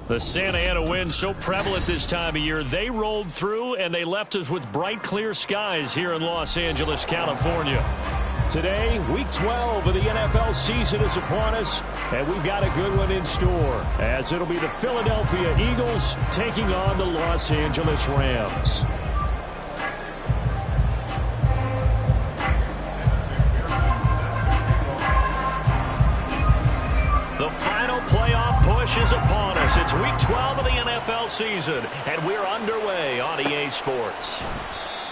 The Santa Ana wind so prevalent this time of year, they rolled through and they left us with bright, clear skies here in Los Angeles, California. Today, Week 12 of the NFL season is upon us, and we've got a good one in store, as it'll be the Philadelphia Eagles taking on the Los Angeles Rams. The final playoff push is upon us. It's Week 12 of the NFL season, and we're underway on EA Sports.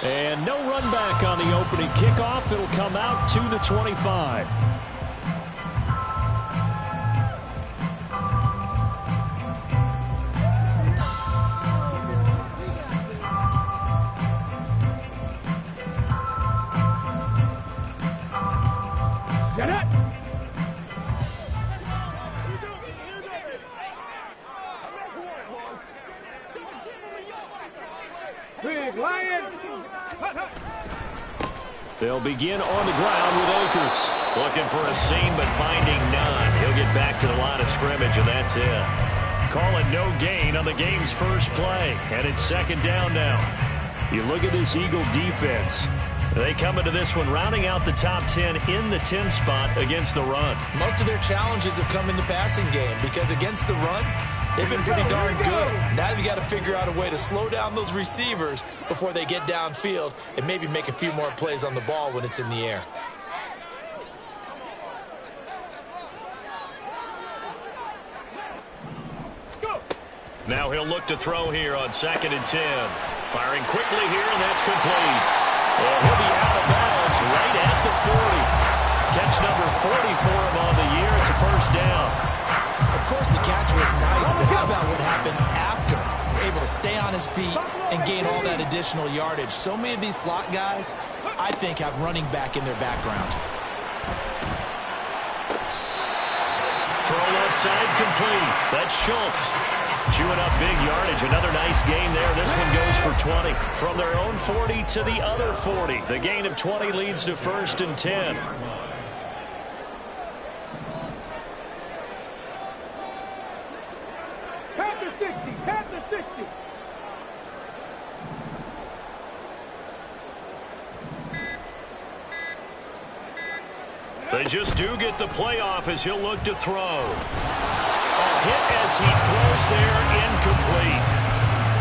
And no run back on the opening kickoff. It'll come out to the 25. Get it! Big Lion! They'll begin on the ground with Akers. Looking for a seam, but finding none. He'll get back to the line of scrimmage, and that's it. Call it no gain on the game's first play, and it's second down now. You look at this Eagle defense. They come into this one rounding out the top 10 in the 10 spot against the run. Most of their challenges have come in the passing game because against the run, they've been pretty darn good. Now you've got to figure out a way to slow down those receivers before they get downfield and maybe make a few more plays on the ball when it's in the air. Now he'll look to throw here on 2nd and 10. Firing quickly here, and that's complete. And he'll be out of bounds right at the 40. Catch number 40 for him on the year. It's a first down. Of course, the catch was nice, but how about what happened after? Able to stay on his feet and gain all that additional yardage. So many of these slot guys, I think, have running back in their background. Throw left side complete. That's Schultz. Chewing up big yardage. Another nice gain there. This one goes for 20. From their own 40 to the other 40. The gain of 20 leads to 1st and 10. Panther 60! Panther 60! They just do get the playoff as he'll look to throw. A hit as he throws there, incomplete.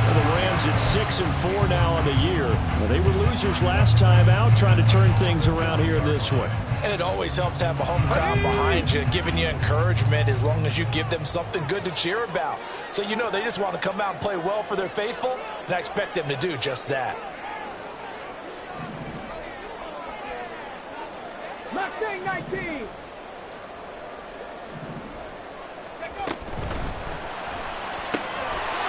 Well, the Rams at 6-4 now on the year. Well, they were losers last time out, trying to turn things around here in this one. And it always helps to have a home crowd behind you, giving you encouragement as long as you give them something good to cheer about. So you know they just want to come out and play well for their faithful, and I expect them to do just that. Mustang 19!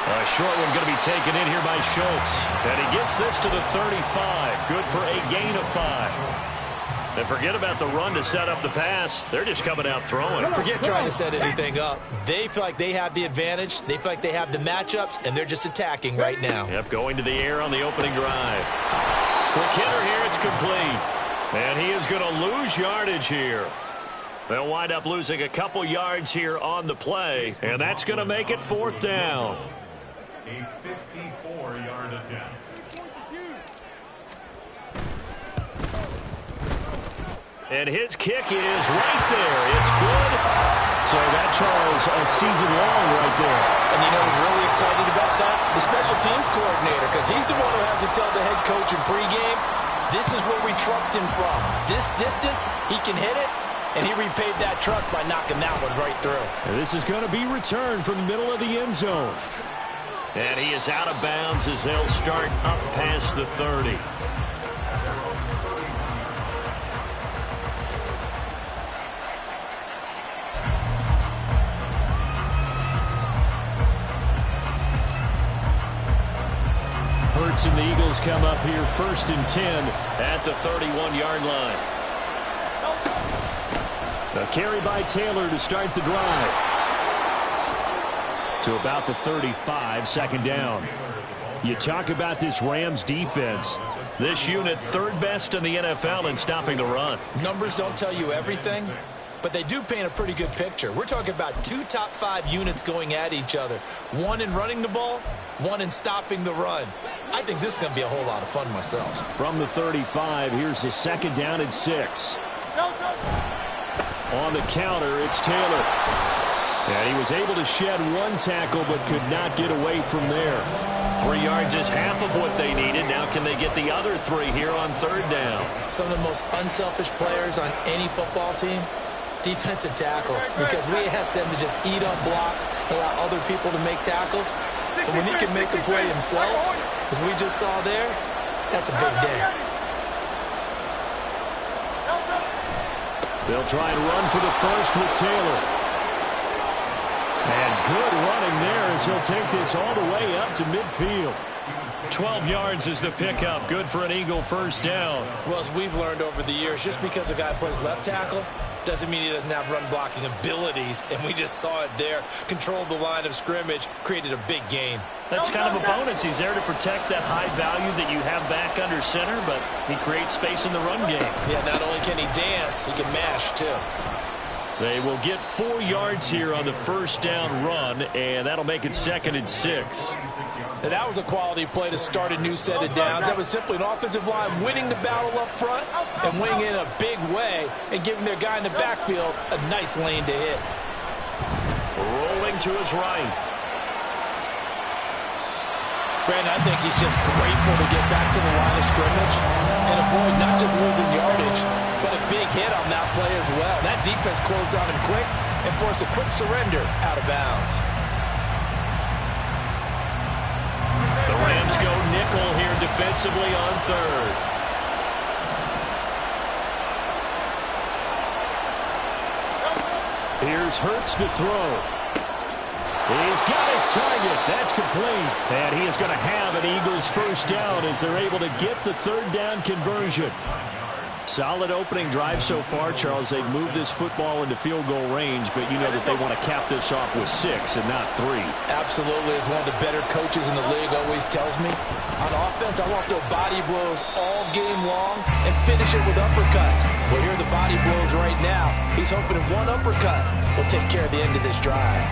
A short one going to be taken in here by Schultz. And he gets this to the 35. Good for a gain of 5. And forget about the run to set up the pass. They're just coming out throwing. Forget trying to set anything up. They feel like they have the advantage. They feel like they have the matchups, and they're just attacking right now. Yep, going to the air on the opening drive. Quick hitter here, it's complete. And he is going to lose yardage here. They'll wind up losing a couple yards here on the play, and that's going to make it 4th down. A 54-yard attempt. And his kick is right there. It's good. So that, Charles, a season long right there. And you know who's really excited about that? The special teams coordinator, because he's the one who has to tell the head coach in pregame, this is where we trust him from. This distance, he can hit it, and he repaid that trust by knocking that one right through. And this is going to be returned from the middle of the end zone. And he is out of bounds as they'll start up past the 30. Hurts and the Eagles come up here 1st and 10 at the 31-yard line. A carry by Taylor to start the drive. To about the 35, 2nd down. You talk about this Rams defense. This unit 3rd best in the NFL in stopping the run. Numbers don't tell you everything, but they do paint a pretty good picture. We're talking about 2 top 5 units going at each other. One in running the ball, one in stopping the run. I think this is going to be a whole lot of fun myself. From the 35, here's the 2nd down and 6. On the counter, it's Taylor. And he was able to shed 1 tackle but could not get away from there. 3 yards is half of what they needed. Now can they get the other 3 here on 3rd down? Some of the most unselfish players on any football team, defensive tackles, because we ask them to just eat up blocks and allow other people to make tackles. But when he can make the play himself, as we just saw there, that's a big day. They'll try and run for the first with Taylor. And good running there as he'll take this all the way up to midfield. 12 yards is the pickup. Good for an Eagle first down. Well, as we've learned over the years, just because a guy plays left tackle doesn't mean he doesn't have run blocking abilities. And we just saw it there. Controlled the line of scrimmage, created a big gain. That's kind of a bonus. He's there to protect that high value that you have back under center, but he creates space in the run game. Yeah, not only can he dance, he can mash too. They will get 4 yards here on the first down run, and that'll make it 2nd and 6. And that was a quality play to start a new set of downs. That was simply an offensive line winning the battle up front and winning in a big way and giving their guy in the backfield a nice lane to hit. Rolling to his right. Brandon, I think he's just grateful to get back to the line of scrimmage and avoid not just losing yardage, but a big hit on that play as well. That defense closed on him quick and forced a quick surrender out of bounds. The Rams go nickel here defensively on 3rd. Here's Hurts to throw. He's got his target. That's complete. And he is going to have an Eagles first down as they're able to get the 3rd down conversion. Solid opening drive so far, Charles. They've moved this football into field goal range, but you know that they want to cap this off with 6 and not 3. Absolutely. As one of the better coaches in the league always tells me, on offense, I want to throw body blows all game long and finish it with uppercuts. Well, here are the body blows right now. He's hoping that 1 uppercut will take care of the end of this drive.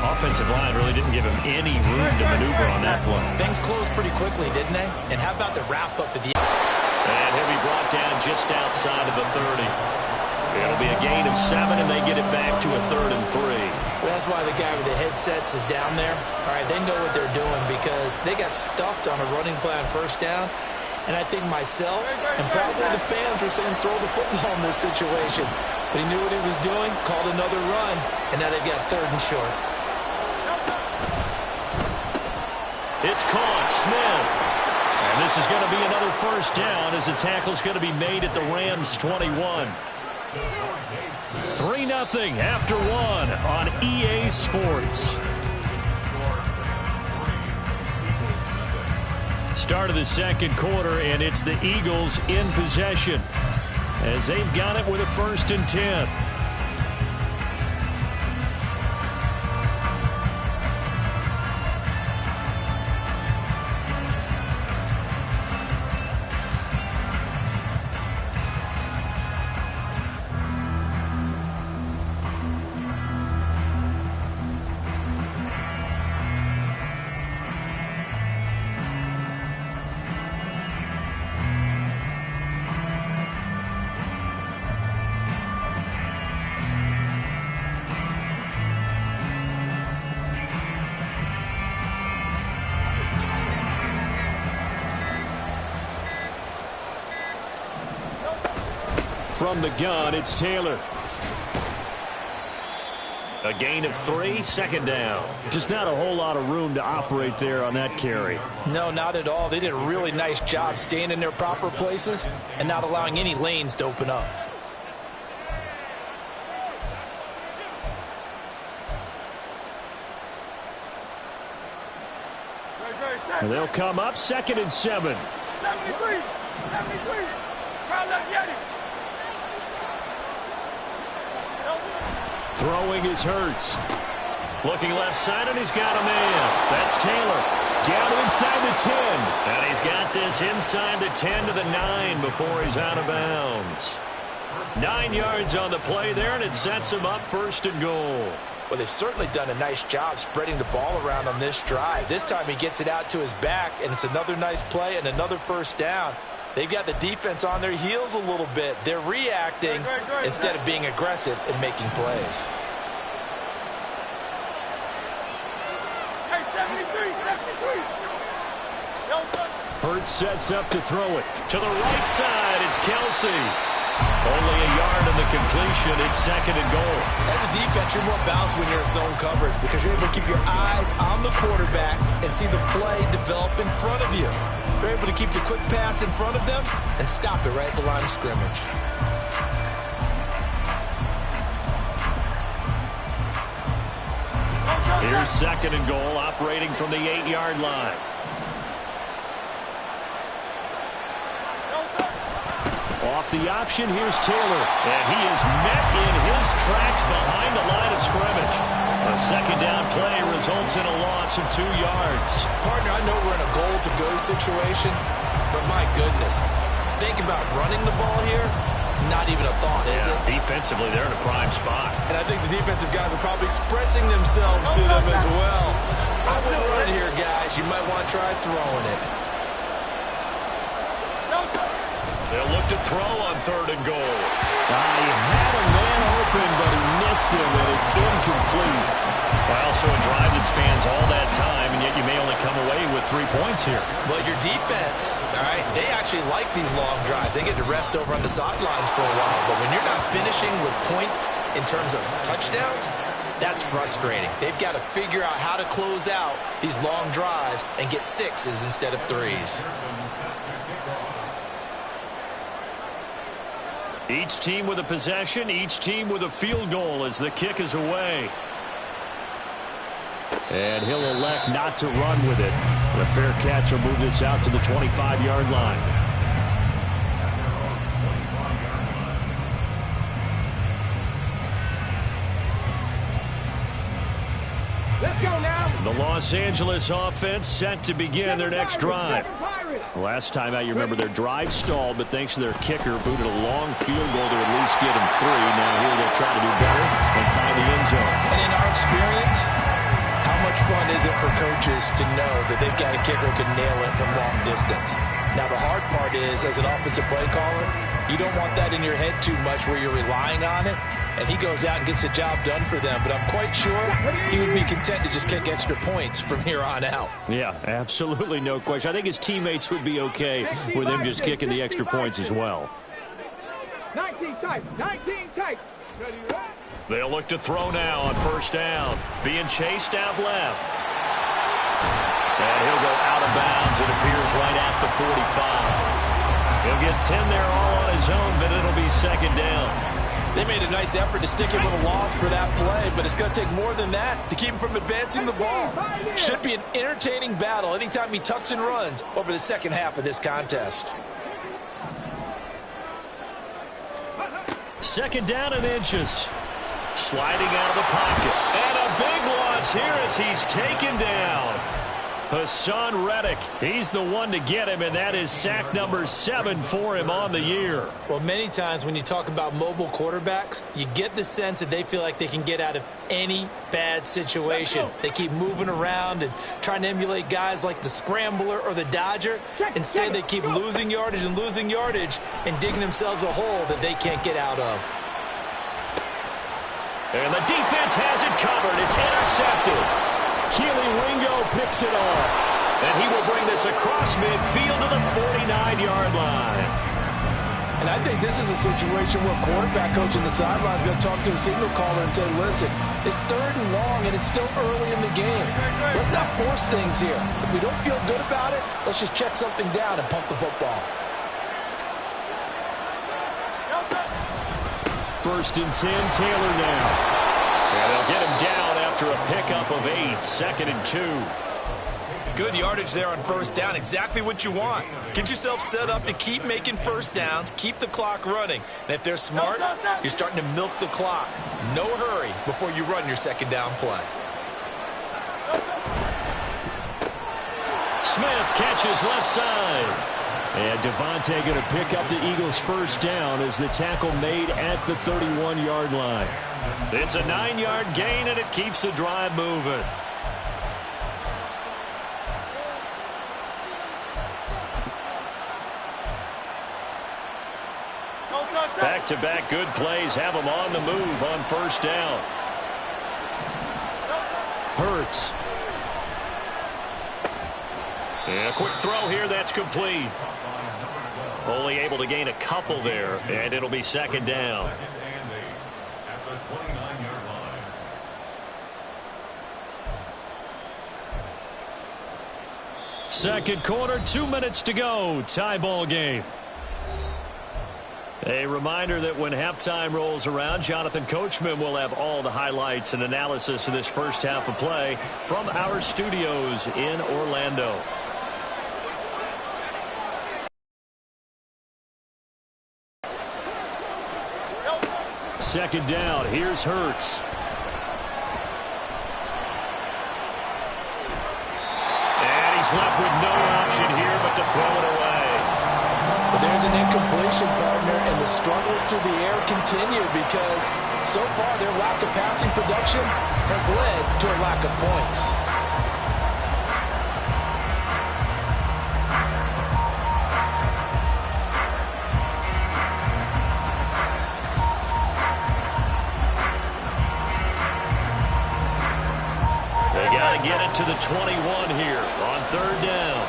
Offensive line really didn't give him any room to maneuver on that play. Things closed pretty quickly, didn't they? And how about the wrap-up at the end? And he'll be brought down just outside of the 30. It'll be a gain of 7, and they get it back to a 3rd and 3. Well, that's why the guy with the headsets is down there. All right, they know what they're doing because they got stuffed on a running play on first down. And I think myself and probably the fans were saying throw the football in this situation. But he knew what he was doing, called another run, and now they've got 3rd and short. It's caught. Smith. And this is going to be another first down as the tackle's going to be made at the Rams 21. 3-0 after 1 on EA Sports. Start of the 2nd quarter, and it's the Eagles in possession as they've got it with a 1st and 10. From the gun, it's Taylor. A gain of 3, 2nd down. Just not a whole lot of room to operate there on that carry. No, not at all. They did a really nice job staying in their proper places and not allowing any lanes to open up. And they'll come up 2nd and 7. 73. Try left Yeti. Throwing is Hurts. Looking left side, and he's got a man. That's Taylor. Down inside the 10. And he's got this inside the 10 to the 9 before he's out of bounds. 9 yards on the play there, and it sets him up 1st and goal. Well, they've certainly done a nice job spreading the ball around on this drive. This time he gets it out to his back, and it's another nice play and another 1st down. They've got the defense on their heels a little bit. They're reacting instead of being aggressive and making plays. Hey, 73, 73. Hurts sets up to throw it. To the right side, it's Kelsey. Only a yard in the completion. It's 2nd and goal. As a defense, you're more balanced when you're in zone coverage because you're able to keep your eyes on the quarterback and see the play develop in front of you. You're able to keep the quick pass in front of them and stop it right at the line of scrimmage. Here's 2nd and goal, operating from the 8-yard line. Off the option, here's Taylor. And he is met in his tracks behind the line of scrimmage. A 2nd down play results in a loss of 2 yards. Partner, I know we're in a goal-to-go situation, but my goodness, think about running the ball here. Not even a thought, is it? Defensively, they're in a prime spot. And I think the defensive guys are probably expressing themselves to them as well. I wouldn't run it here, guys. You might want to try throwing it. They'll look to throw on 3rd and goal. He had a man open, but he missed him, and it's incomplete. Well, so a drive that spans all that time, and yet you may only come away with 3 points here. Well, your defense, all right, they actually like these long drives. They get to rest over on the sidelines for a while, but when you're not finishing with points in terms of touchdowns, that's frustrating. They've got to figure out how to close out these long drives and get 6s instead of 3s. Each team with a possession, each team with a field goal as the kick is away. And he'll elect not to run with it. The fair catch will move this out to the 25-yard line. Let's go now. The Los Angeles offense set to begin their next drive. Last time out, you remember their drive stalled, but thanks to their kicker, booted a long field goal to at least get them 3. Now here they'll try to do better and find the end zone. And in our experience, how much fun is it for coaches to know that they've got a kicker who can nail it from long distance? Now, the hard part is, as an offensive play caller, you don't want that in your head too much where you're relying on it, and he goes out and gets the job done for them. But I'm quite sure he would be content to just kick extra points from here on out. Yeah, absolutely no question. I think his teammates would be okay with him just kicking the extra points as well. 19 tight, 19 tight. They'll look to throw now on 1st down. Being chased out left. And he'll go out of bounds. It appears right at the 45. He'll get 10 there all on his own, but it'll be 2nd down. They made a nice effort to stick him with a loss for that play, but it's going to take more than that to keep him from advancing the ball. Should be an entertaining battle anytime he tucks and runs over the second half of this contest. 2nd down and inches. Sliding out of the pocket. And a big loss here as he's taken down. Hassan Reddick, he's the one to get him, and that is sack number 7 for him on the year. Well, many times when you talk about mobile quarterbacks, you get the sense that they feel like they can get out of any bad situation. They keep moving around and trying to emulate guys like the Scrambler or the Dodger. Instead, they keep losing yardage and digging themselves a hole that they can't get out of. And the defense has it covered. It's intercepted. Keely Ringo picks it off. And he will bring this across midfield to the 49-yard line. And I think this is a situation where quarterback coach on the sideline is going to talk to a signal caller and say, listen, it's 3rd and long and it's still early in the game. Let's not force things here. If we don't feel good about it, let's just check something down and pump the football. 1st and 10, Taylor now. And they'll get him down after a pickup of 8, 2nd and 2. Good yardage there on 1st down, exactly what you want. Get yourself set up to keep making 1st downs, keep the clock running. And if they're smart, you're starting to milk the clock. No hurry before you run your 2nd down play. Smith catches left side. And Devontae going to pick up the Eagles' first down as the tackle made at the 31-yard line. It's a 9-yard gain, and it keeps the drive moving. Back-to-back good plays have them on the move on first down. Hurts. And a quick throw here, that's complete. Only able to gain a couple there, and it'll be second down. Second and 8 at the 29-yard line. Second quarter, 2 minutes to go. Tie ball game. A reminder that when halftime rolls around, Jonathan Coachman will have all the highlights and analysis of this first half of play from our studios in Orlando. Second down, here's Hurts. And he's left with no option here but to throw it away. But there's an incompletion, partner, and the struggles through the air continue because so far their lack of passing production has led to a lack of points. They got to get it to the 21 here on third down.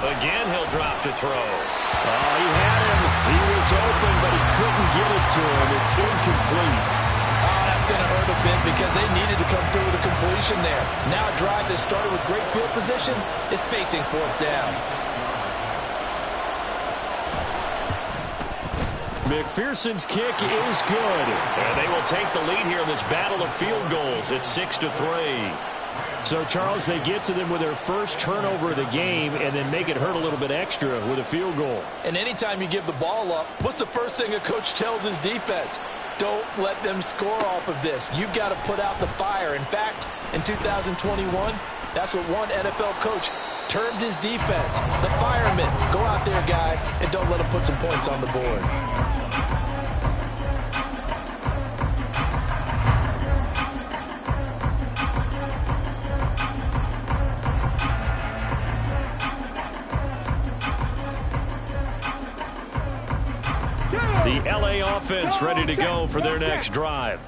Again, he'll drop to throw. Oh, he had him. He was open, but he couldn't get it to him. It's incomplete. Oh, that's going to hurt a bit because they needed to come through with a completion there. Now a drive that started with great field position is facing fourth down. McPherson's kick is good. And they will take the lead here in this battle of field goals. It's 6-3. So, Charles, they get to them with their first turnover of the game and then make it hurt a little bit extra with a field goal. And anytime you give the ball up, what's the first thing a coach tells his defense? Don't let them score off of this. You've got to put out the fire. In fact, in 2021, that's what one NFL coach termed his defense. The firemen. Go out there, guys, and don't let them put some points on the board. The LA offense ready to go for their next drive.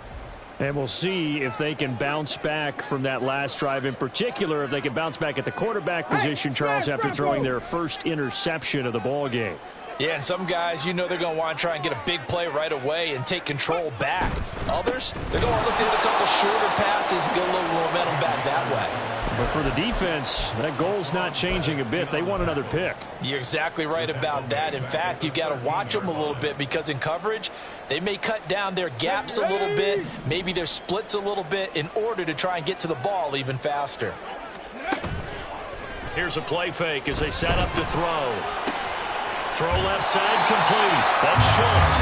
And we'll see if they can bounce back from that last drive. In particular, if they can bounce back at the quarterback position, Charles, after throwing their first interception of the ball game. Yeah, and some guys, you know they're going to want to try and get a big play right away and take control back. Others, they're going to look at a couple shorter passes and get a little momentum back that way. But for the defense, that goal's not changing a bit. They want another pick. You're exactly right about that. In fact, you've got to watch them a little bit because in coverage, they may cut down their gaps a little bit, maybe their splits a little bit in order to try and get to the ball even faster. Here's a play fake as they set up to throw. Throw left side, complete. That's Schultz.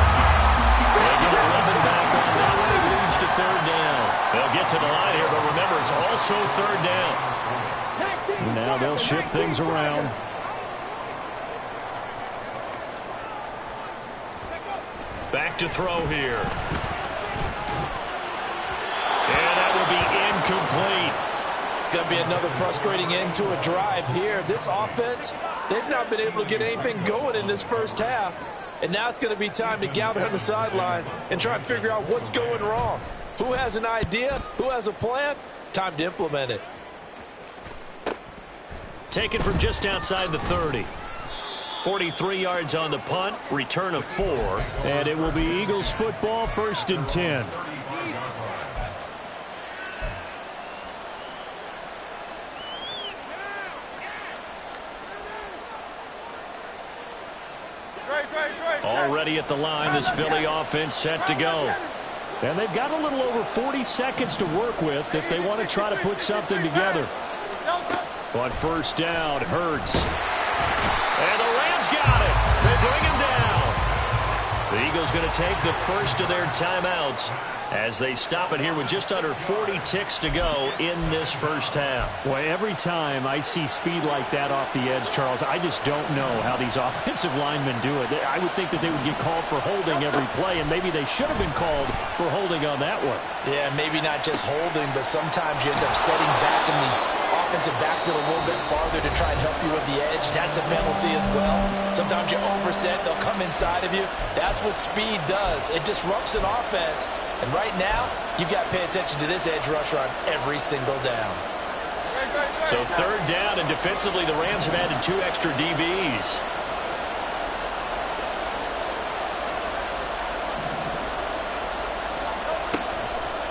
They get 11 back on that one. It leads to third down. They'll get to the line here, but remember, it's also third down. Now they'll shift things around. Back to throw here. And that will be incomplete. It's going to be another frustrating end to a drive here. This offense, they've not been able to get anything going in this first half. And now it's going to be time to gather on the sidelines and try and figure out what's going wrong. Who has an idea? Who has a plan? Time to implement it. Taken from just outside the 30. 43 yards on the punt, return of 4. And it will be Eagles football, 1st and 10. Already at the line, this Philly offense set to go. And they've got a little over 40 seconds to work with if they want to try to put something together. On first down, Hurts. And the Rams got it. They bring him down. The Eagles going to take the first of their timeouts as they stop it here with just under 40 ticks to go in this first half. Boy, every time I see speed like that off the edge, Charles, I just don't know how these offensive linemen do it. I would think that they would get called for holding every play, and maybe they should have been called for holding on that one. Yeah, maybe not just holding, but sometimes you end up setting back in the offensive backfield a little bit farther to try and help you with the edge. That's a penalty as well. Sometimes you overset, they'll come inside of you. That's what speed does. It disrupts an offense. And right now, you've got to pay attention to this edge rusher on every single down. So third down, and defensively, the Rams have added 2 extra DBs.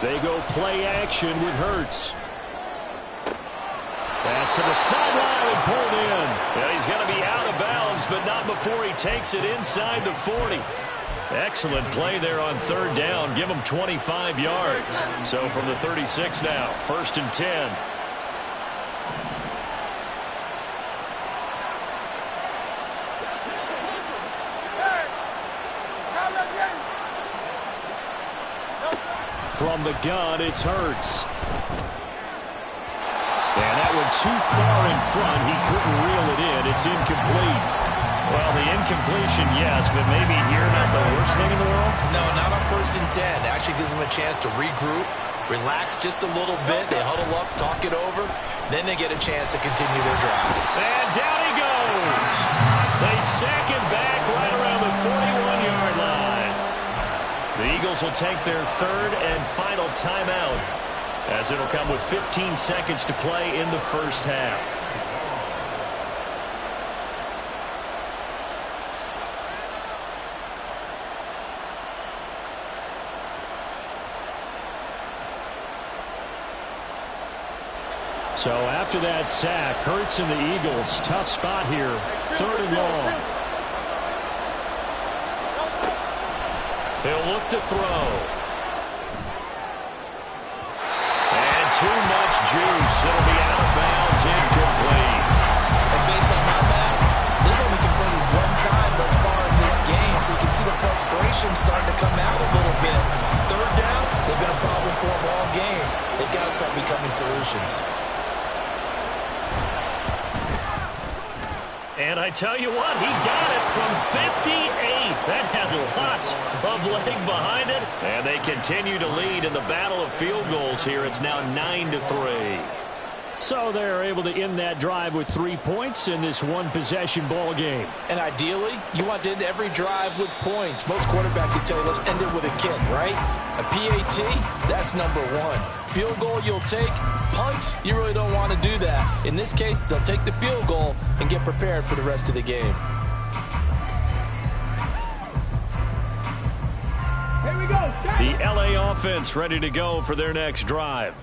They go play action with Hurts. Pass to the sideline and pulled in. Yeah, he's going to be out of bounds, but not before he takes it inside the 40. Excellent play there on third down. Give him 25 yards. So from the 36 now, 1st and 10. From the gun, it's Hurts. And that one too far in front. He couldn't reel it in. It's incomplete. Well, the incompletion, yes, but maybe here not the worst thing in the world? No, not on 1st and 10. Actually gives them a chance to regroup, relax just a little bit. They huddle up, talk it over. Then they get a chance to continue their drive. And down he goes. They sack him back right around the 41-yard line. The Eagles will take their third and final timeout, as it'll come with 15 seconds to play in the first half. So after that sack, Hurts and the Eagles, tough spot here, 3rd and long. He'll look to throw. And too much juice. It'll be out of bounds, incomplete. And based on my math, they've only converted 1 time thus far in this game, so you can see the frustration starting to come out a little bit. Third downs, they've been a problem for them all game. They've got to start becoming solutions. And I tell you what, he got it from 58. That had lots of leg behind it. And they continue to lead in the battle of field goals here. It's now 9-3. So they're able to end that drive with 3 points in this one-possession ball game. And ideally, you want to end every drive with points. Most quarterbacks would tell you, let's end it with a kick, right? A PAT, that's number 1. Field goal you'll take. Punts, you really don't want to do that. In this case, they'll take the field goal and get prepared for the rest of the game. Here we go. The LA offense ready to go for their next drive.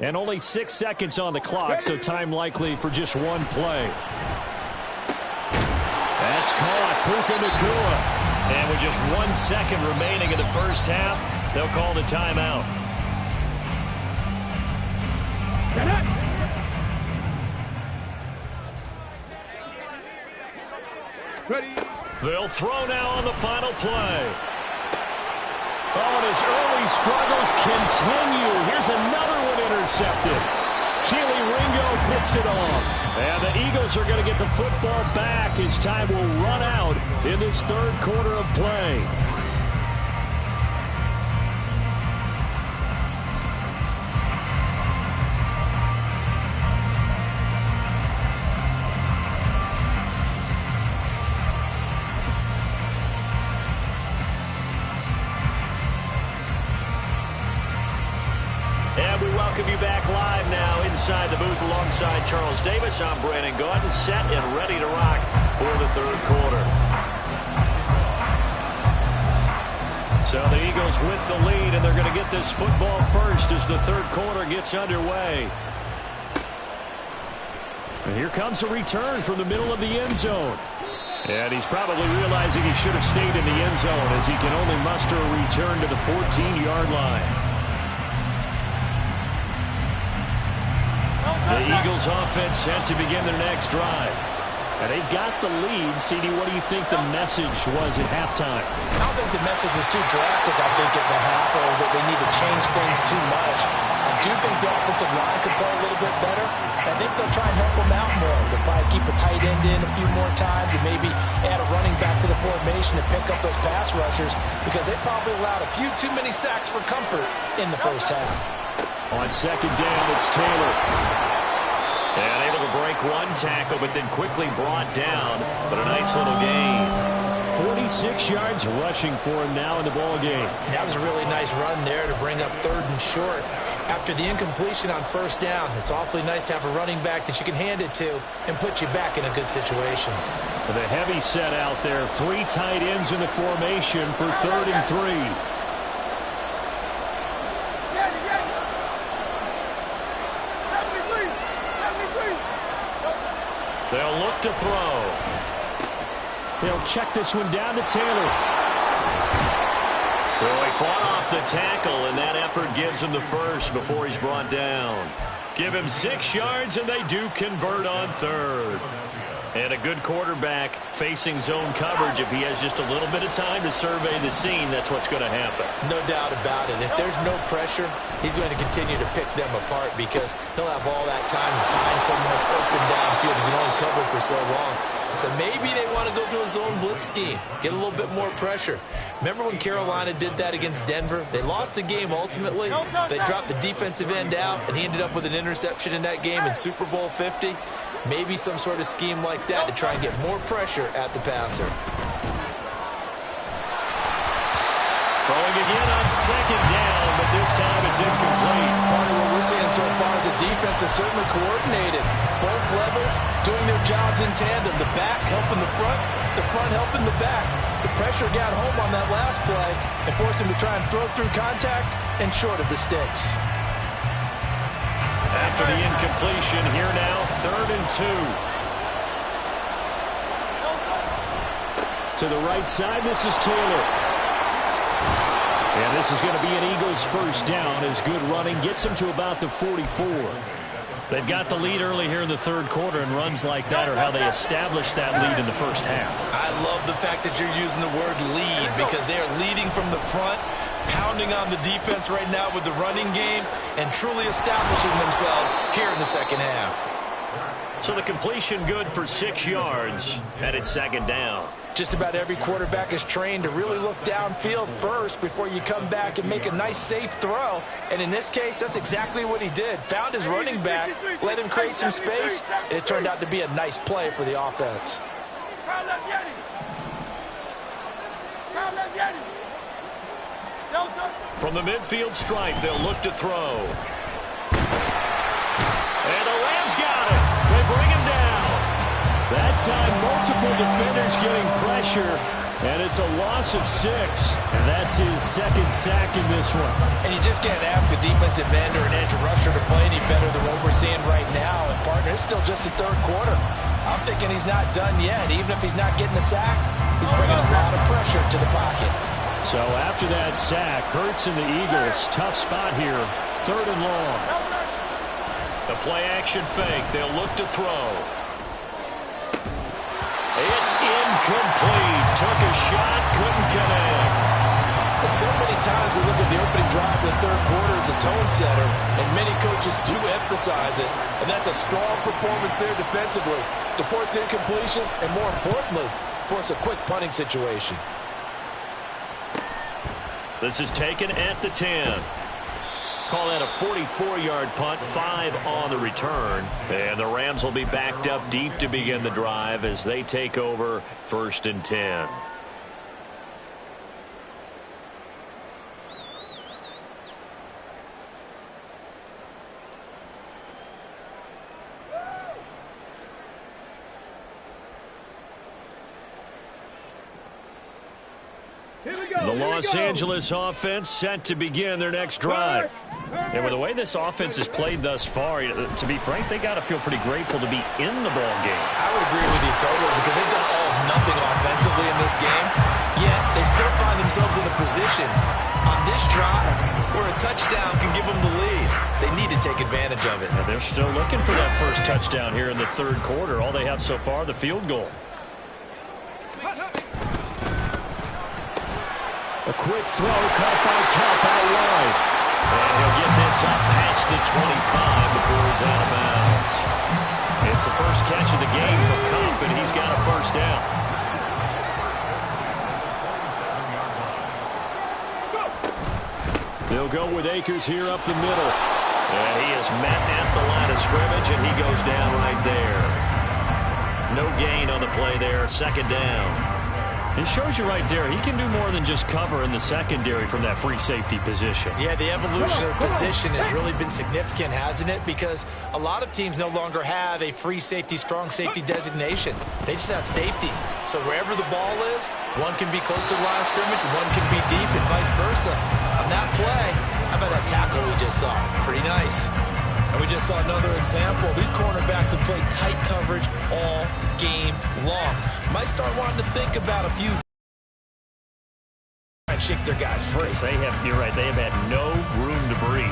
And only 6 seconds on the clock, so time likely for just one play. That's caught. Puka Nacua. And with just 1 second remaining in the first half, they'll call the timeout. Ready. They'll throw now on the final play. Oh, and his early struggles continue. Here's another one intercepted. Keely Ringo picks it off. And the Eagles are going to get the football back as time will run out in this third quarter of play. And we welcome you back live now inside the booth alongside Charles Davis. I'm Brandon Gaudin, set and ready to rock for the third quarter. So the Eagles with the lead, and they're going to get this football first as the third quarter gets underway. And here comes a return from the middle of the end zone. And he's probably realizing he should have stayed in the end zone as he can only muster a return to the 14-yard line. The Eagles offense set to begin their next drive. And they've got the lead. CD, what do you think the message was at halftime? I don't think the message was too drastic, I think, at the half, or that they need to change things too much. I do think the offensive line could play a little bit better. I think they'll try and help them out more. They'll probably keep a tight end in a few more times and maybe add a running back to the formation to pick up those pass rushers, because they probably allowed a few too many sacks for comfort in the first half. On second down, it's Taylor. And able to break one tackle, but then quickly brought down. But a nice little gain. 46 yards rushing for him now in the ball game. That was a really nice run there to bring up 3rd and short. After the incompletion on first down, it's awfully nice to have a running back that you can hand it to and put you back in a good situation. With a heavy set out there, 3 tight ends in the formation for 3rd and 3. They'll look to throw. They'll check this one down to Taylor. So he fought off the tackle, and that effort gives him the first before he's brought down. Give him 6 yards, and they do convert on 3rd. And a good quarterback facing zone coverage. If he has just a little bit of time to survey the scene, that's what's going to happen. No doubt about it. If there's no pressure, he's going to continue to pick them apart, because he'll have all that time to find someone open downfield. He can only cover for so long. So maybe they want to go to a zone blitz scheme, get a little bit more pressure. Remember when Carolina did that against Denver? They lost the game ultimately. They dropped the defensive end out, and he ended up with an interception in that game in Super Bowl 50. Maybe some sort of scheme like that to try and get more pressure at the passer. Throwing again on second down, but this time it's incomplete. Part of what we're seeing so far is the defense is certainly coordinated. Both levels doing their jobs in tandem. The back helping the front helping the back. The pressure got home on that last play and forced him to try and throw through contact and short of the sticks. After the incompletion, here now, 3rd and 2. To the right side, this is Taylor. And this is going to be an Eagles first down, as good running gets them to about the 44. They've got the lead early here in the 3rd quarter, and runs like that are how they established that lead in the first half. I love the fact that you're using the word lead, because they are leading from the front, pounding on the defense right now with the running game, and truly establishing themselves here in the second half. So the completion good for 6 yards, and it's 2nd down. Just about every quarterback is trained to really look downfield first before you come back and make a nice, safe throw. And in this case, that's exactly what he did. Found his running back, let him create some space, and it turned out to be a nice play for the offense. From the midfield stripe, they'll look to throw. And the Rams got it. They bring him down. That time, multiple defenders getting pressure, and it's a loss of 6. And that's his 2nd sack in this one. And you just can't ask a defensive end or an edge rusher to play any better than what we're seeing right now. And, partner, it's still just the 3rd quarter. I'm thinking he's not done yet. Even if he's not getting a sack, he's bringing a lot of pressure to the pocket. So after that sack, Hurts and the Eagles, tough spot here, 3rd and long. The play-action fake. They'll look to throw. It's incomplete. Took a shot, couldn't connect. And so many times we look at the opening drive of the 3rd quarter as a tone setter, and many coaches do emphasize it. And that's a strong performance there defensively to force incompletion and, more importantly, force a quick punting situation. This is taken at the 10. Call that a 44-yard punt, 5 on the return. And the Rams will be backed up deep to begin the drive as they take over 1st and 10. The Los Angeles offense set to begin their next drive. And with the way this offense has played thus far, to be frank, they got to feel pretty grateful to be in the ball game. I would agree with you totally, because they've done all of nothing offensively in this game. Yet they still find themselves in a position on this drive where a touchdown can give them the lead. They need to take advantage of it. And they're still looking for that first touchdown here in the third quarter. All they have so far, the field goal. A quick throw caught by Cup out wide. And he'll get this up past the 25 before he's out of bounds. It's the first catch of the game for Cup, and he's got a first down. They'll go with Akers here up the middle. And he is met at the line of scrimmage, and he goes down right there. No gain on the play there, second down. It shows you right there, he can do more than just cover in the secondary from that free safety position. Yeah, the evolution of the position has really been significant, hasn't it? Because a lot of teams no longer have a free safety, strong safety designation. They just have safeties. So wherever the ball is, one can be close to the line of scrimmage, one can be deep, and vice versa. On that play, how about that tackle we just saw? Pretty nice. And we just saw another example. These cornerbacks have played tight coverage all game long. Might start wanting to think about a few and shake their guys free. You're right, they have had no room to breathe.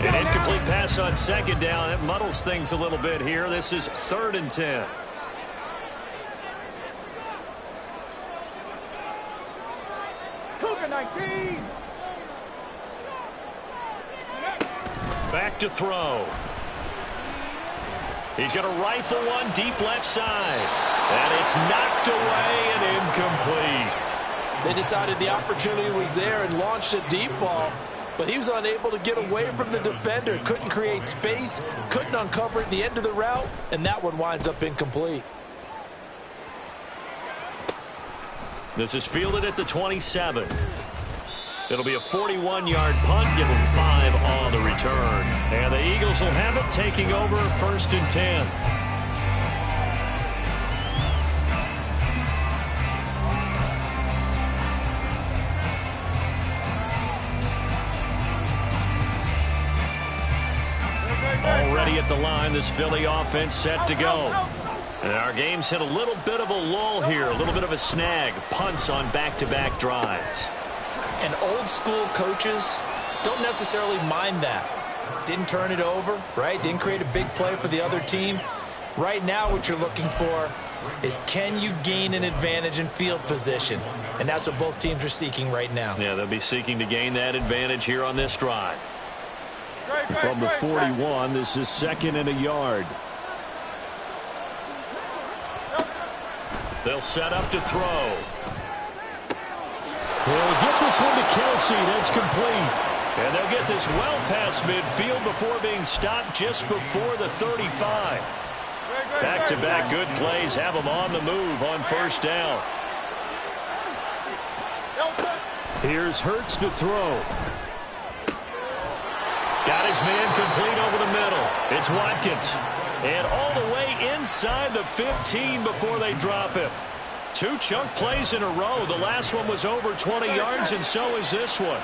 An incomplete pass on second down. That muddles things a little bit here. This is 3rd and 10. Cougar 19. Back to throw. He's going to rifle one deep left side. And it's knocked away and incomplete. They decided the opportunity was there and launched a deep ball, but he was unable to get away from the defender. Couldn't create space, couldn't uncover at the end of the route, and that one winds up incomplete. This is fielded at the 27. It'll be a 41-yard punt, give them 5 on the return. And the Eagles will have it, taking over 1st and 10. Already at the line, this Philly offense set to go. And our game's hit a little bit of a lull here, a little bit of a snag. Punts on back-to-back drives. And old school coaches don't necessarily mind that. Didn't turn it over, right? Didn't create a big play for the other team. Right now what you're looking for is, can you gain an advantage in field position? And that's what both teams are seeking right now. Yeah, they'll be seeking to gain that advantage here on this drive. From the 41, this is 2nd and a yard. They'll set up to throw. They'll get this one to Kelsey. That's complete. And they'll get this well past midfield before being stopped just before the 35. Back-to-back good plays have them on the move on 1st down. Here's Hurts to throw. Got his man complete over the middle. It's Watkins. And all the way inside the 15 before they drop him. 2 chunk plays in a row. The last one was over 20 yards, and so is this one.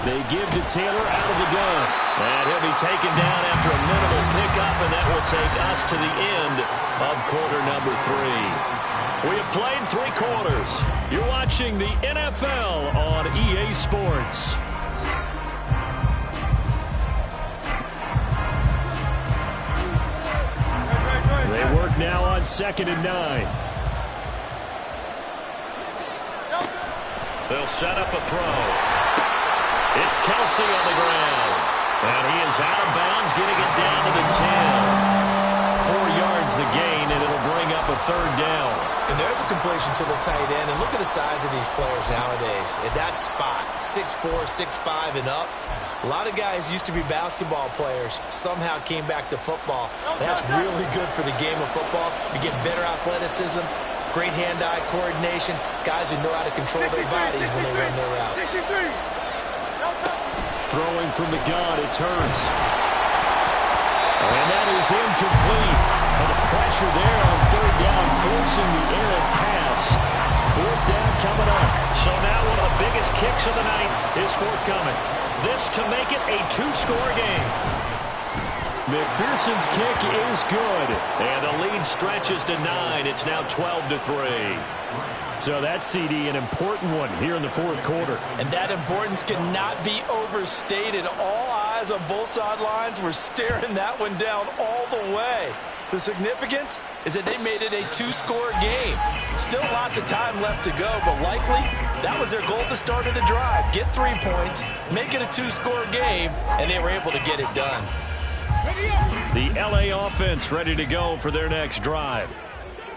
They give to Taylor out of the gun. And he'll be taken down after a minimal pickup, and that will take us to the end of quarter number 3. We have played 3 quarters. You're watching the NFL on EA Sports. They work now on 2nd and 9. They'll set up a throw. It's Kelsey on the ground. And he is out of bounds, getting it down to the 10. 4 yards the gain, and it'll bring up a 3rd down. And there's a completion to the tight end. And look at the size of these players nowadays. At that spot, 6'4", 6'5", and up. A lot of guys used to be basketball players, somehow came back to football. That's really good for the game of football. You get better athleticism, great hand-eye coordination, guys who know how to control their bodies when they run their routes. Throwing from the gun, it's Hurts. And that is incomplete. And the pressure there on 3rd down, forcing the errant pass. 4th down coming up. So now one of the biggest kicks of the night is forthcoming. This to make it a 2-score game. McPherson's kick is good. And the lead stretches to 9. It's now 12-3. So that CD, an important one here in the fourth quarter. And that importance cannot be overstated. All eyes on both sidelines were staring that one down all the way. The significance is that they made it a 2-score game. Still lots of time left to go, but likely that was their goal at the start of the drive. Get 3 points, make it a 2-score game, and they were able to get it done. The LA offense ready to go for their next drive.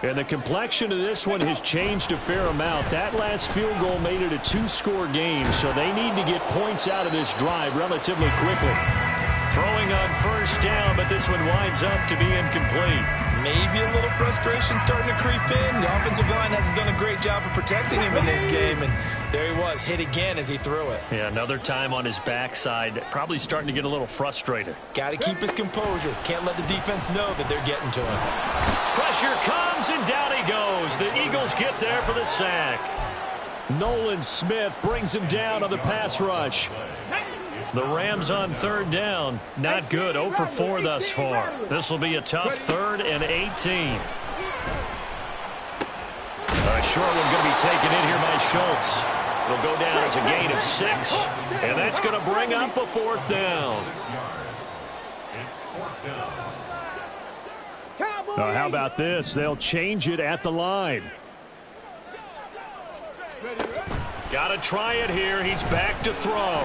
And the complexion of this one has changed a fair amount. That last field goal made it a 2-score game, so they need to get points out of this drive relatively quickly. Throwing on first down, but this one winds up to be incomplete. Maybe a little frustration starting to creep in. The offensive line hasn't done a great job of protecting him in this game, and there he was, hit again as he threw it. Yeah, another time on his backside, probably starting to get a little frustrated. Got to keep his composure. Can't let the defense know that they're getting to him. Pressure comes, and down he goes. The Eagles get there for the sack. Nolan Smith brings him down on the pass rush. The Rams on third down. Not good. 0 for 4 thus far. This will be a tough 3rd and 18. A short one going to be taken in here by Schultz. It'll go down as a gain of 6, and that's going to bring up a 4th down. How about this? They'll change it at the line. Got to try it here. He's back to throw.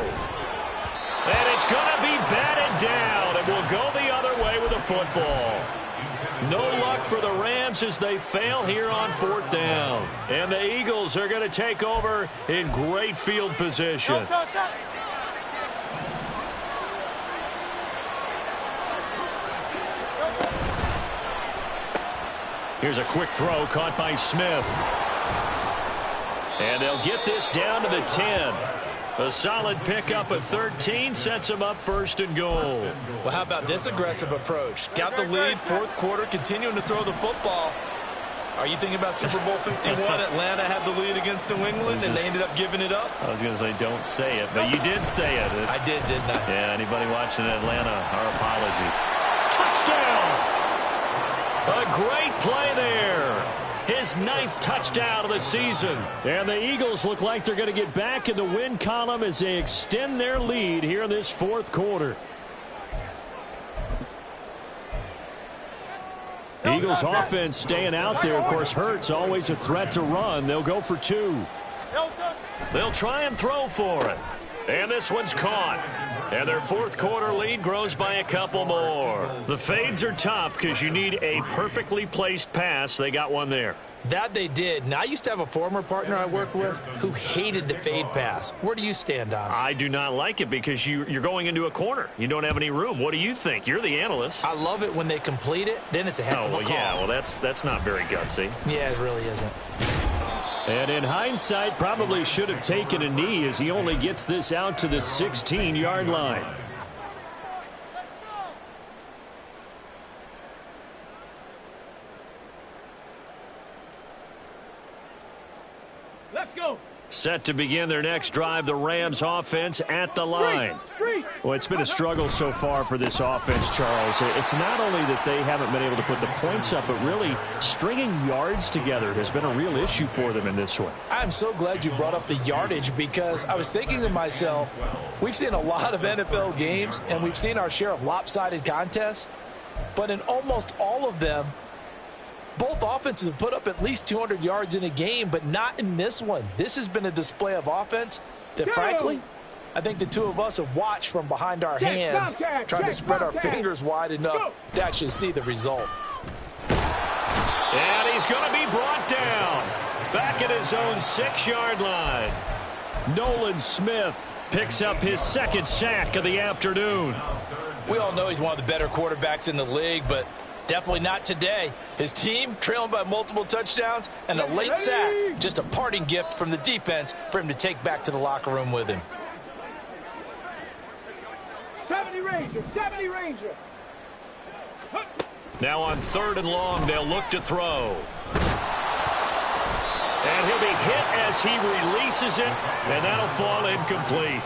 And it's going to be batted down, and will go the other way with a football. No luck for the Rams as they fail here on 4th down. And the Eagles are going to take over in great field position. Here's a quick throw caught by Smith. And they'll get this down to the 10. A solid pickup of 13 sets them up 1st and goal. Well, how about this aggressive approach? Got the lead, 4th quarter, continuing to throw the football. Are you thinking about Super Bowl 51? Atlanta had the lead against New England, and they ended up giving it up? I was going to say don't say it, but you did say it. I did, didn't I? Yeah, anybody watching Atlanta, our apology. Touchdown! A great play there. His 9th touchdown of the season. And the Eagles look like they're going to get back in the win column as they extend their lead here in this 4th quarter. Eagles offense staying out there. Of course, Hurts always a threat to run. They'll go for 2. They'll try and throw for it. And this one's caught. And their 4th quarter lead grows by a couple more. The fades are tough because you need a perfectly placed pass. They got one there. That they did. Now, I used to have a former partner I worked with who hated the fade pass. Where do you stand on it? I do not like it because you're going into a corner. You don't have any room. What do you think? You're the analyst. I love it when they complete it. Then it's a heck of a call. Yeah, well, that's not very gutsy. Yeah, it really isn't. And in hindsight, probably should have taken a knee as he only gets this out to the 16-yard line. Let's go. Set to begin their next drive, the Rams offense at the line. Well, it's been a struggle so far for this offense, Charles. It's not only that they haven't been able to put the points up, but really stringing yards together has been a real issue for them in this one. I'm so glad you brought up the yardage because I was thinking to myself, we've seen a lot of NFL games and we've seen our share of lopsided contests, but in almost all of them, both offenses have put up at least 200 yards in a game, but not in this one. This has been a display of offense that, frankly, I think the two of us have watched from behind our hands, trying to spread our fingers wide enough to actually see the result. And he's going to be brought down back at his own 6-yard line. Nolan Smith picks up his 2nd sack of the afternoon. We all know he's one of the better quarterbacks in the league, but definitely not today. His team trailing by multiple touchdowns and a late sack, just a parting gift from the defense for him to take back to the locker room with him. 70 Ranger, 70 Ranger. Now on 3rd and long, they'll look to throw. And he'll be hit as he releases it, and that'll fall incomplete.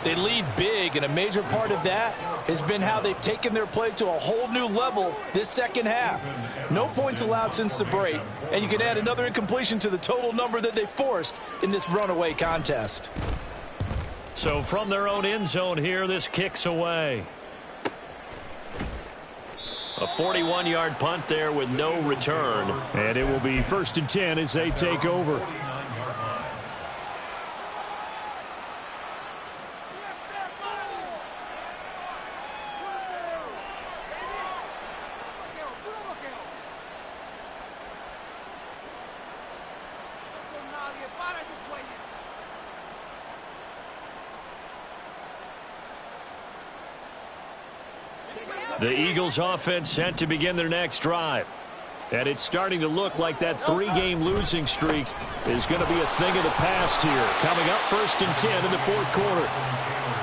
They lead big, and a major part of that has been how they've taken their play to a whole new level this second half. No points allowed since the break, and you can add another incompletion to the total number that they forced in this runaway contest. So from their own end zone here, this kicks away. A 41-yard punt there with no return. And it will be 1st and 10 as they take over. The Eagles offense set to begin their next drive. And it's starting to look like that 3-game losing streak is going to be a thing of the past here. Coming up 1st and 10 in the 4th quarter.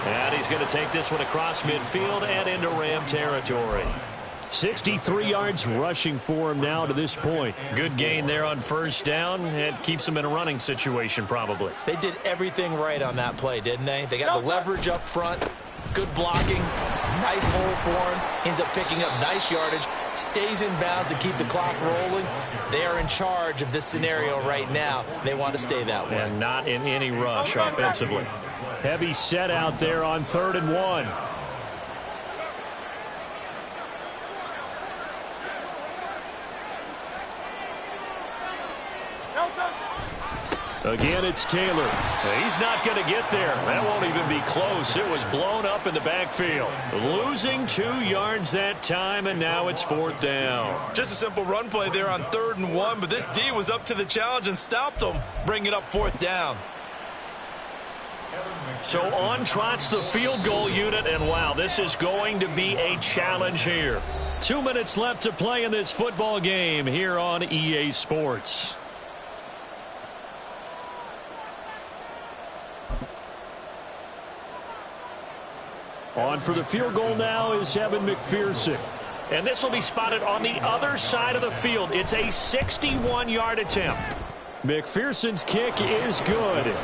And he's going to take this one across midfield and into Ram territory. 63 yards rushing for him now to this point. Good gain there on 1st down. It keeps him in a running situation probably. They did everything right on that play, didn't they? They got the leverage up front. Good blocking. Nice hole for him. Ends up picking up nice yardage. Stays in bounds to keep the clock rolling. They are in charge of this scenario right now. They want to stay that way. And not in any rush offensively. Heavy set out there on 3rd and 1. Again, it's Taylor. He's not going to get there. That won't even be close. It was blown up in the backfield. Losing 2 yards that time, and now it's 4th down. Just a simple run play there on 3rd and 1, but this D was up to the challenge and stopped them, bringing up 4th down. So on trots the field goal unit, and wow, this is going to be a challenge here. 2 minutes left to play in this football game here on EA Sports. On for the field goal now is Evan McPherson. And this will be spotted on the other side of the field. It's a 61-yard attempt. McPherson's kick is good.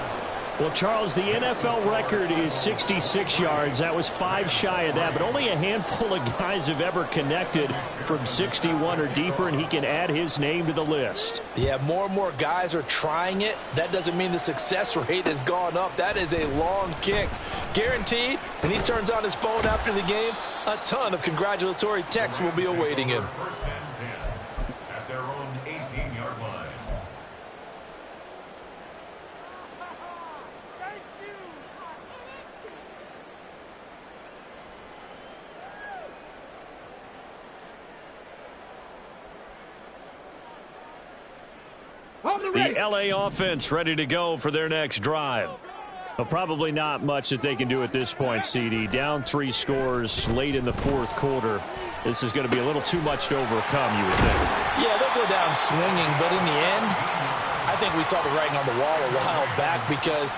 Well, Charles, the NFL record is 66 yards. That was 5 shy of that, but only a handful of guys have ever connected from 61 or deeper, and he can add his name to the list. Yeah, more and more guys are trying it. That doesn't mean the success rate has gone up. That is a long kick. Guaranteed, when he turns on his phone after the game, a ton of congratulatory texts will be awaiting him. 1st and 10 at their own 18-yard line. The LA offense ready to go for their next drive. Well, probably not much that they can do at this point, CD. Down 3 scores late in the 4th quarter. This is going to be a little too much to overcome, you would think. Yeah, they'll go down swinging, but in the end, I think we saw the writing on the wall a while back because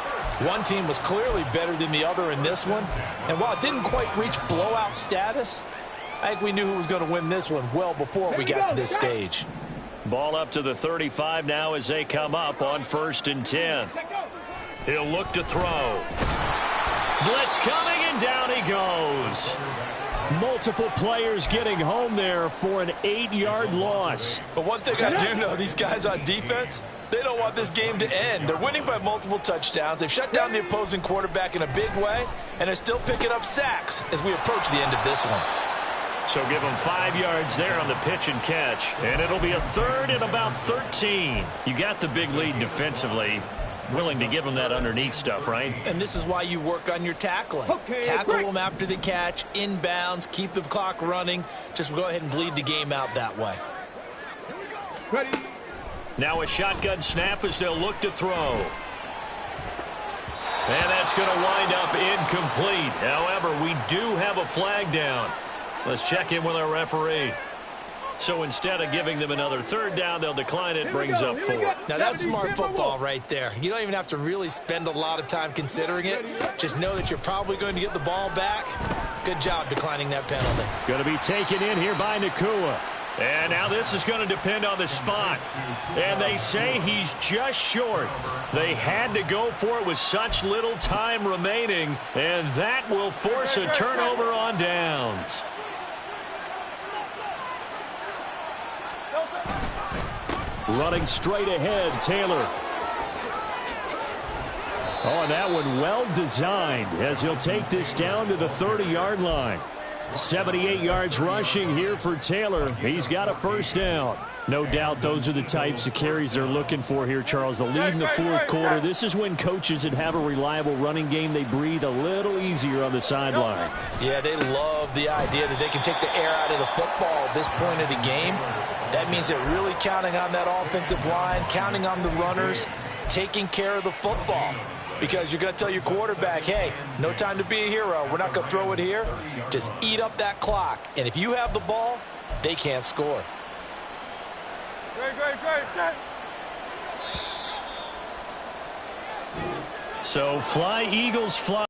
one team was clearly better than the other in this one. And while it didn't quite reach blowout status, I think we knew who was going to win this one well before we got to this stage. Ball up to the 35 now as they come up on 1st and 10. He'll look to throw. Blitz coming, and down he goes. Multiple players getting home there for an 8-yard loss. But one thing I do know, these guys on defense, they don't want this game to end. They're winning by multiple touchdowns. They've shut down the opposing quarterback in a big way, and they're still picking up sacks as we approach the end of this one. So give them 5 yards there on the pitch and catch, and it'll be a 3rd and about 13. You got the big lead defensively. Willing to give them that underneath stuff, right? And this is why you work on your tackling. Tackle them after the catch, inbounds, keep the clock running. Just go ahead and bleed the game out that way. Ready. Now a shotgun snap as they'll look to throw. And that's going to wind up incomplete. However, we do have a flag down. Let's check in with our referee. So instead of giving them another 3rd down, they'll decline it, brings up 4. Now that's smart football right there. You don't even have to really spend a lot of time considering it. Just know that you're probably going to get the ball back. Good job declining that penalty. Going to be taken in here by Nakua. And now this is going to depend on the spot. And they say he's just short. They had to go for it with such little time remaining, and that will force a turnover on downs. Running straight ahead, Taylor. Oh, and that one well designed as he'll take this down to the 30-yard line. 78 yards rushing here for Taylor. He's got a first down. No doubt those are the types of carries they're looking for here, Charles. The lead in the fourth quarter. This is when coaches that have a reliable running game, they breathe a little easier on the sideline. Yeah, they love the idea that they can take the air out of the football at this point of the game. That means they're really counting on that offensive line, counting on the runners, taking care of the football. Because you're going to tell your quarterback, hey, no time to be a hero. We're not going to throw it here. Just eat up that clock. And if you have the ball, they can't score. Great. So fly, Eagles, fly.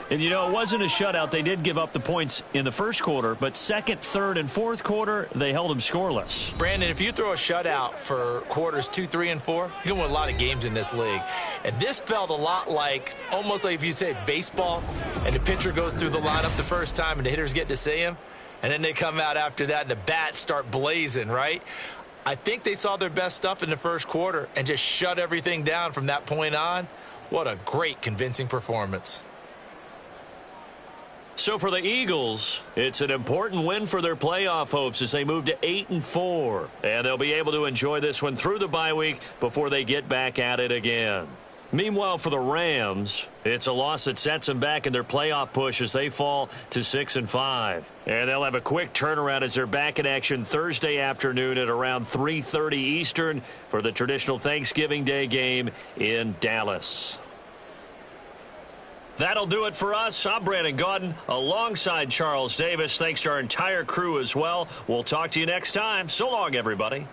And, you know, it wasn't a shutout. They did give up the points in the first quarter, but second, third, and fourth quarter, they held them scoreless. Brandon, if you throw a shutout for quarters 2, 3, and 4, you're going to win a lot of games in this league. And this felt a lot like, almost like if you say baseball, and the pitcher goes through the lineup the first time, and the hitters get to see him, and then they come out after that, and the bats start blazing, right? I think they saw their best stuff in the first quarter and just shut everything down from that point on. What a great, convincing performance. So for the Eagles, it's an important win for their playoff hopes as they move to 8-4. And they'll be able to enjoy this one through the bye week before they get back at it again. Meanwhile, for the Rams, it's a loss that sets them back in their playoff push as they fall to 6-5. And they'll have a quick turnaround as they're back in action Thursday afternoon at around 3:30 Eastern for the traditional Thanksgiving Day game in Dallas. That'll do it for us. I'm Brandon Gaudin alongside Charles Davis. Thanks to our entire crew as well. We'll talk to you next time. So long, everybody.